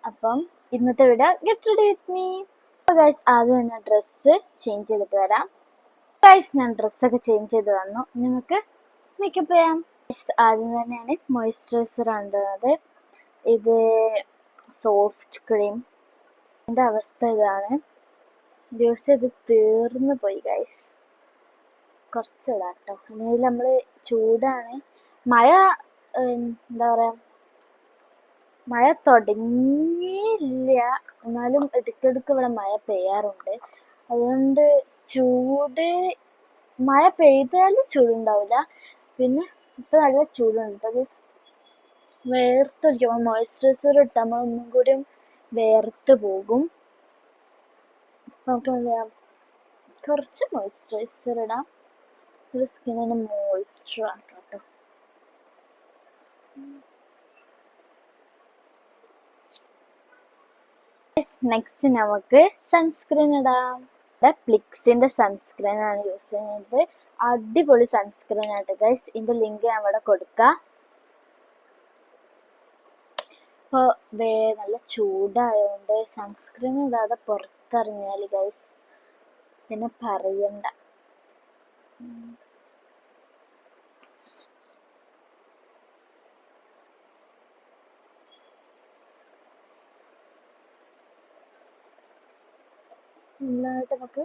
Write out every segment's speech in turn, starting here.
അപ്പം ഇന്നത്തെ video get ready with me. Guys ആദ്യം തന്നെ ഡ്രസ്സ് ചേഞ്ച് ചെയ്തിട്ട് വരാം. ഗൈസ് ഞാൻ ഡ്രസ്സൊക്കെ ചേഞ്ച് ചെയ്ത് വന്നു. നമുക്ക് മേക്കപ്പ് ചെയ്യാം. ആദ്യം തന്നെയാണ് മോയ്സ്ചറൈസർ ആണ്. ഇത് സോഫ്റ്റ് ക്രീം. എൻ്റെ അവസ്ഥ ഇതാണ്. യൂസ് ചെയ്ത് തീർന്നു പോയി ഗൈസ്. കുറച്ച് ഇടാട്ടോ. അല്ലെങ്കിൽ നമ്മൾ ചൂടാണ്, മഴ എന്താ പറയുക, മഴ തുടങ്ങിയില്ല, എന്നാലും ഇടയ്ക്കിടയ്ക്ക് ഇവിടെ മഴ പെയ്യാറുണ്ട്. അതുകൊണ്ട് മഴ പെയ്താലും ചൂടുണ്ടാവില്ല. പിന്നെ ഇപ്പം നല്ല ചൂടുണ്ട്. അത് വേർത്തൊലിക്കും. മോയ്സ്ചറൈസർ ഇട്ടാൽ നമ്മൾ ഒന്നും കൂടി വേർത്ത് പോകും. നമുക്ക് എന്താ കുറച്ച് മോയ്സ്ചറൈസർ ഇടാം. ഒരു സ്കിന്നിന് മോയ്സ്ചർ ആക്കാം കേട്ടോ. നെക്സ്റ്റ് നമുക്ക് സൺസ്ക്രീൻ ഇടാം. പ്ലിക്സിന്റെ സൺസ്ക്രീൻ ആണ് യൂസ് ചെയ്യുന്നത്. അടിപൊളി സൺസ്ക്രീൻ ആയിട്ട് ഗൈസ്. ഇതിന്റെ ലിങ്ക് ഞാൻ ഇവിടെ കൊടുക്കാം. ഇപ്പോൾ നല്ല ചൂടായതുകൊണ്ട് സൺസ്ക്രീൻ ഇടാതെ പുറത്തിറങ്ങിയാൽ ഗൈസ് പിന്നെ പറയണ്ട. നന്നായിട്ട് നമുക്ക്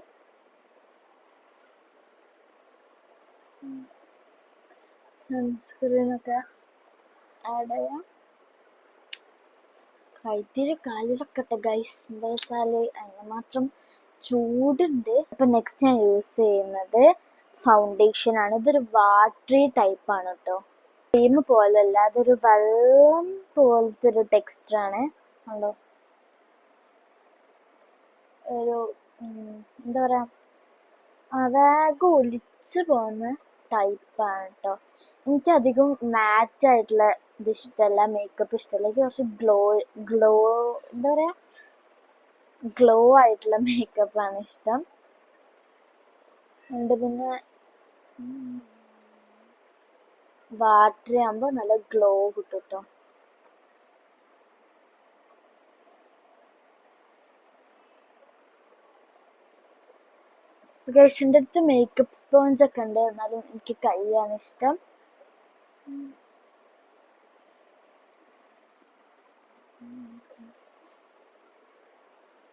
സൺസ്ക്രീനൊക്കെ ആഡ് ചെയ്യാം. കൈത്തിരി കാലിലൊക്കെ ഇട്ട ഗൈസ്. എന്താ വെച്ചാൽ അതിന് മാത്രം ചൂടുണ്ട്. അപ്പം നെക്സ്റ്റ് ഞാൻ യൂസ് ചെയ്യുന്നത് ഫൗണ്ടേഷൻ ആണ്. ഇതൊരു വാട്ടറി ടൈപ്പാണ് കേട്ടോ. ക്രീം പോലല്ല, അതൊരു വെള്ളം പോലത്തെ ഒരു ടെക്സ്ചറാണ്. കണ്ടോ, ഒരു എന്താ പറയുക, വേഗം ഒലിച്ച് പോകുന്ന ടൈപ്പാണ് കേട്ടോ. എനിക്കധികം മാറ്റ് ആയിട്ടുള്ള ഇത് ഇഷ്ടമല്ല, മേക്കപ്പ് ഇഷ്ടമല്ല. എനിക്ക് കുറച്ച് എന്താ പറയുക, ഗ്ലോ ആയിട്ടുള്ള മേക്കപ്പാണ് ഇഷ്ടം. ഉണ്ട്. പിന്നെ വാട്ടർ ആകുമ്പോൾ നല്ല ഗ്ലോ കിട്ടും കേട്ടോ. ഗൈസിൻ്റെ അടുത്ത് മേക്കപ്പ് സ്പോഞ്ചൊക്കെ ഉണ്ട്, എന്നാലും എനിക്ക് കൈയാണ് ഇഷ്ടം.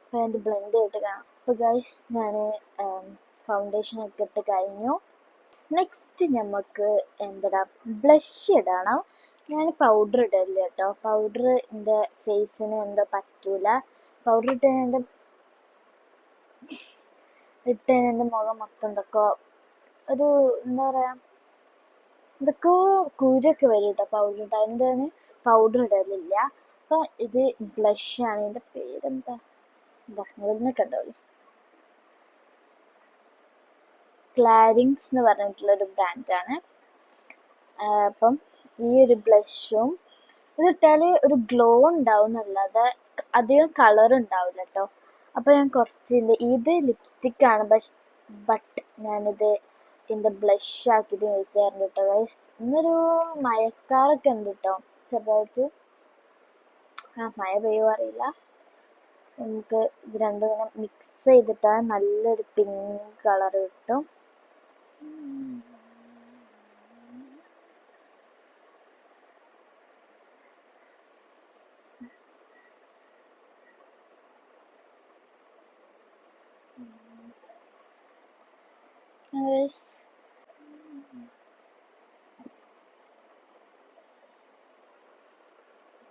അപ്പം അതിൻ്റെ ബ്ലെൻഡ് ചെയ്തിട്ട് കാണാം. അപ്പോൾ ഗൈസ് ഞാൻ ഫൗണ്ടേഷനൊക്കെ ഇട്ട് കഴിഞ്ഞു. നെക്സ്റ്റ് നമുക്ക് എന്താ ബ്ലഷ് ഇടണം. ഞാൻ പൗഡർ ഇടലില്ല കേട്ടോ. പൗഡർ എൻ്റെ ഫേസിന് എന്തോ പറ്റൂല. പൗഡർ ഇട്ടതിൻ്റെ മുഖം മൊത്തം എന്തൊക്കെ ഒരു എന്താ പറയുക, എന്തൊക്കെ കുരൊക്കെ വരും കേട്ടോ പൗഡർ ഇട്ട്. അതിൻ്റെ പൗഡർ ഇടലില്ല. അപ്പം ഇത് ബ്ലഷാണ്. ഇതിൻ്റെ പേരെന്താ, നിങ്ങളൊക്കെ ഉണ്ടാവില്ല, ക്ലാരിങ്സ് എന്ന് പറഞ്ഞിട്ടുള്ളൊരു ബ്രാൻഡാണ്. അപ്പം ഈ ഒരു ബ്ലഷും ഇതിട്ടാൽ ഒരു ഗ്ലോ ഉണ്ടാവും എന്നല്ലാതെ അധികം കളർ ഉണ്ടാവില്ല കേട്ടോ. അപ്പോൾ ഞാൻ കുറച്ചില്ല, ഇത് ലിപ്സ്റ്റിക്കാണ്, ബട്ട് ഞാനിത് ഇതിൻ്റെ ബ്ലഷ് ആക്കിയിട്ട് യൂസ് ചെയ്യാറുണ്ട് കേട്ടോ ഗൈസ്. ഇന്നൊരു മഴക്കാറൊക്കെ ഉണ്ട് കേട്ടോ, ചെറുതായിട്ട്. മഴ പെയ്യുമോ അറിയില്ല. നമുക്ക് ഇത് രണ്ടും ഇങ്ങനെ മിക്സ് ചെയ്തിട്ടാൽ നല്ലൊരു പിങ്ക് കളർ കിട്ടും.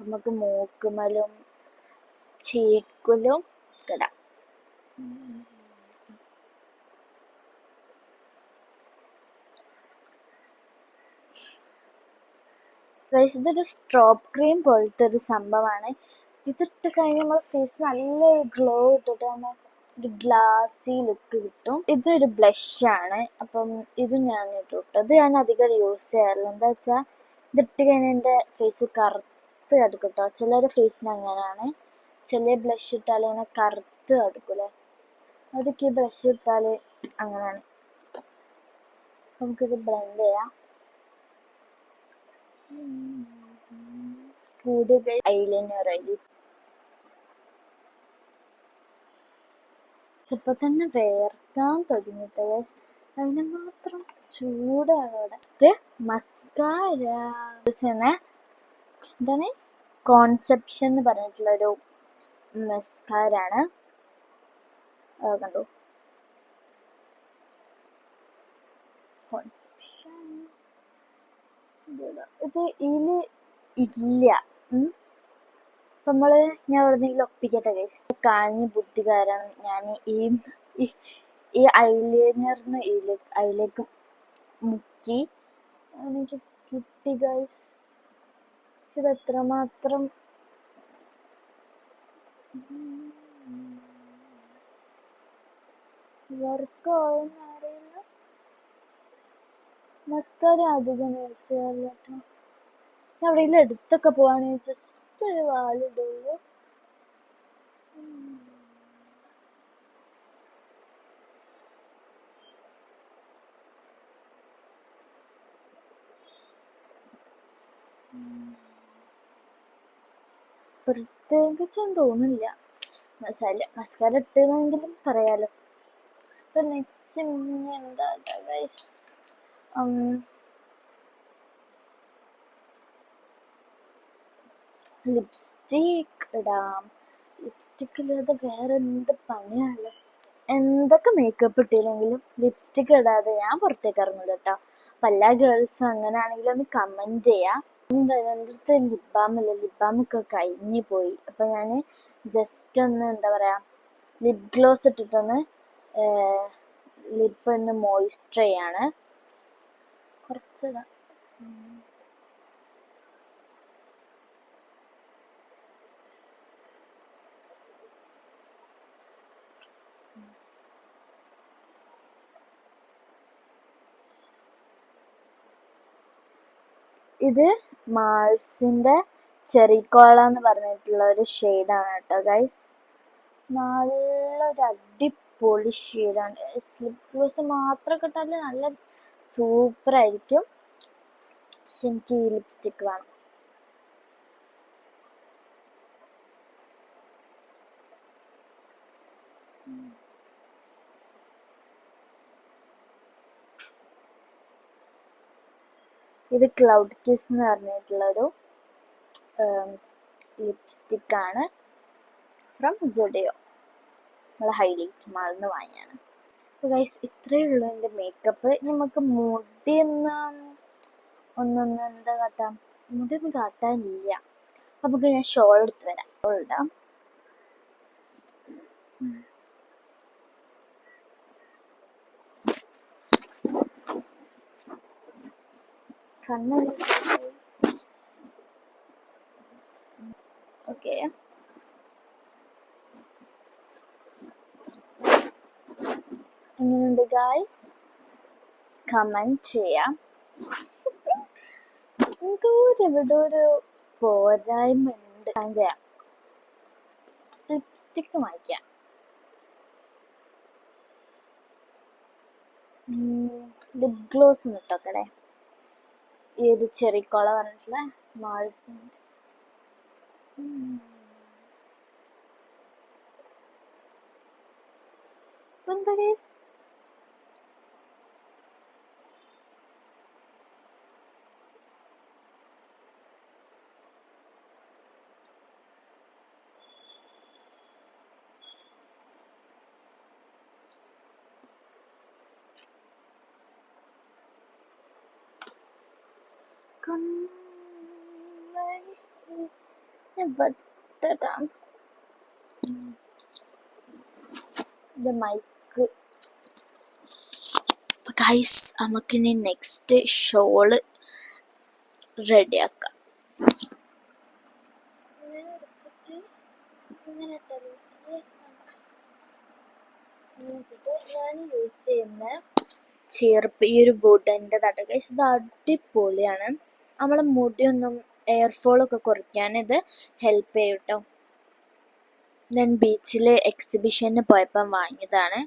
നമുക്ക് മൂക്കുമലും ചീക്കിലും ഇടാം. ഇതൊരു സ്ട്രോബ് ക്രീം പോലത്തെ ഒരു സംഭവമാണ്. ഇതിട്ട് കഴിഞ്ഞാൽ നമ്മുടെ ഫേസ് നല്ലൊരു ഗ്ലോ ഇട്ടിട്ടാണ് ഒരു ഗ്ലാസി ലുക്ക് കിട്ടും. ഇതൊരു ബ്ലഷാണ്. അപ്പം ഇത് ഞാൻ ഇട്ടു. ഇത് ഞാൻ അധികം യൂസ് ചെയ്യാറില്ല. എന്താ വെച്ചാൽ ഇതിട്ട് കഴിഞ്ഞാൽ എൻ്റെ ഫേസ് കറുത്ത് കിടക്കും കേട്ടോ. ചിലരുടെ ഫേസിന് അങ്ങനെയാണ്. ചില ബ്ലഷ് ഇട്ടാൽ ഇങ്ങനെ കറുത്ത് കിടക്കൂലേ, അതൊക്കെ ഈ ബ്ലഷ് ഇട്ടാൽ അങ്ങനെയാണ്. നമുക്കിത് ബ്ലെൻഡ് ചെയ്യാം. കൂടിയ ഐലൈനർ ആയി. ഇപ്പൊ തന്നെ വേർക്കാൻ തുടങ്ങിയിട്ട് ഗൈസ്. അതിന് മാത്രം ചൂടാണ് ഇവിടെ. നെക്സ്റ്റ് മസ്കാര എന്താണ് കോൺസെപ്ഷൻ എന്ന് പറഞ്ഞിട്ടുള്ളൊരു മസ്കാരാണ്. കണ്ടു കോൺസെപ്ഷൻ. ഇത് ഇതില് ഇല്ല. അപ്പം ഞാൻ എവിടെന്നെങ്കിലും ഒപ്പിക്കട്ടെ ഗൈസ്. കാഞ്ഞ ബുദ്ധികാരാണ് ഞാൻ ഈ ഐലൈനറിന് അതിലേക്ക് മുക്കി എനിക്ക് കിട്ടി ഗൈസ്. പക്ഷെ ഇത് എത്രമാത്രം വർക്കാവുമെന്ന് അറിയില്ല. മസ്കാര അധികം യൂസ് ചെയ്യാറില്ല കേട്ടോ. ഞാൻ എവിടെയെങ്കിലും എടുത്തൊക്കെ പോവാണെങ്കിൽ ജസ്റ്റ് ഒരു വാലിടുള്ളൂ. പ്രത്യേകിച്ചൊന്നും തോന്നില്ല. മസ്കാര ഇട്ടെന്നെങ്കിലും പറയാലോ. അപ്പൊ നെക്സ്റ്റ് എന്താ ഗൈസ്, ലിപ്സ്റ്റിക് ഇടാം. ലിപ്സ്റ്റിക് ഇല്ലാതെ വേറെ എന്ത് പണിയാണ്. എന്തൊക്കെ മേക്കപ്പ് ഇട്ടില്ലെങ്കിലും ലിപ്സ്റ്റിക് ഇടാതെ ഞാൻ പുറത്തേക്ക് ഇറങ്ങില്ല കേട്ടോ. അപ്പം എല്ലാ ഗേൾസും അങ്ങനെയാണെങ്കിലും ഒന്ന് കമൻറ്റ് ചെയ്യാം. എൻ്റെ അടുത്ത് ലിപ് ബാമില്ല, ലിപ് ബാമൊക്കെ കഴിഞ്ഞു പോയി. അപ്പം ഞാൻ ജസ്റ്റ് ഒന്ന് എന്താ പറയുക, ലിപ് ഗ്ലോസ് ഇട്ടിട്ടൊന്ന് ലിപ്പ് ഒന്ന് മോയ്സ്ചർ ചെയ്യാണ്. കുറച്ചിടാം. ഇത് മാൾസിൻ്റെ ചെറി കോള എന്ന് പറഞ്ഞിട്ടുള്ള ഒരു ഷെയ്ഡാണ് കേട്ടോ ഗൈസ്. നല്ലൊരു അടിപൊളി ഷെയ്ഡാണ്. ലിപ് ഗ്ലോസ് മാത്രം ഇട്ടാൽ നല്ല സൂപ്പറായിരിക്കും. പക്ഷെ എനിക്ക് ഈ ലിപ്സ്റ്റിക്ക് വേണം. ഇത് ക്ലൗഡ് കിസ് എന്ന് പറഞ്ഞിട്ടുള്ളൊരു ലിപ്സ്റ്റിക്കാണ്. ഫ്രം സുഡിയോ, നമ്മൾ ഹൈലൈറ്റ് മാളിൽ നിന്ന് വാങ്ങിയാണ്. അപ്പോൾ ഗൈസ് ഇത്രയേ ഉള്ളൂ എൻ്റെ മേക്കപ്പ്. നമുക്ക് ഒന്നൊന്ന് എന്താ കാട്ടാം, മുടിയൊന്നും കാട്ടാനില്ല. നമുക്ക് ഞാൻ ഷോൾ എടുത്ത് വരാം. ഷോൾ ഇടാം. കണ്ണ് ഓക്കെ. എങ്ങനെയുണ്ട് ഗൈസ്? കമൻറ്റ് ചെയ്യാം. എവിടെ ഒരു പോരായ്മ ഉണ്ട്. ചെയ്യാം. ലിപ്സ്റ്റിക്ക് വാങ്ങിക്കാം. ലിപ് ഗ്ലോസ് ഒന്ന് ഇട്ടോക്കടെ. ഈ ഒരു ചെറി കോള പറഞ്ഞിട്ടുള്ള മാൾസിൻ്റെ. എന്താ ഗൈസ്, ഇത് മൈക്ക്. ഗൈസ് നമുക്കിനി നെക്സ്റ്റ് ഷോള് റെഡിയാക്കാം. ഞാൻ യൂസ് ചെയ്യുന്ന ചെറുപ്പ് ഈ ഒരു വുഡൻ്റെ തട്ട ഗൈസ്. ഇത് അടിപൊളിയാണ്. നമ്മളെ മുടിയൊന്നും എയർഫോളൊക്കെ കുറയ്ക്കാൻ ഇത് ഹെൽപ്പ് ചെയ്യും കേട്ടോ. ഞാൻ ബീച്ചിൽ എക്സിബിഷന് പോയപ്പം വാങ്ങിയതാണ്.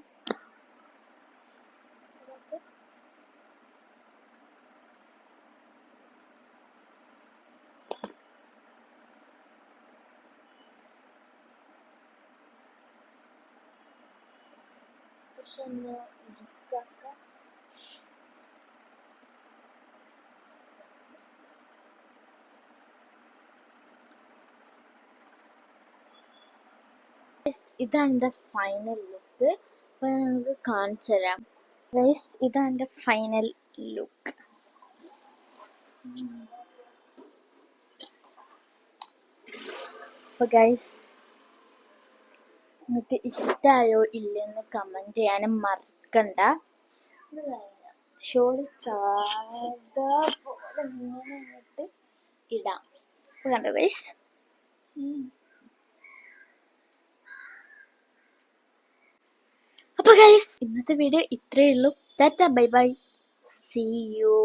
കുറച്ചൊന്ന് ഉരുക്കാക്കാം. ഇതാണ് എൻ്റെ ഫൈനൽ ലുക്ക്. അപ്പോൾ ഞങ്ങൾക്ക് കാണിച്ചു തരാം. ഗൈസ്, ഇതാണ് എൻ്റെ ഫൈനൽ ലുക്ക്. അപ്പോൾ ഗൈസ്, നിങ്ങൾക്ക് ഇഷ്ടമായോ ഇല്ലെന്ന് കമൻറ്റ് ചെയ്യാനും മറക്കണ്ട. ഷോള് സാധാ പോലെ ഇങ്ങനെ അങ്ങോട്ട് ഇടാം. കണ്ടോ ഗൈസ്? അപ്പോൾ ഗൈസ്, ഇന്നത്തെ വീഡിയോ ഇത്രയേ ഉള്ളൂ. Tata, bye bye, see U.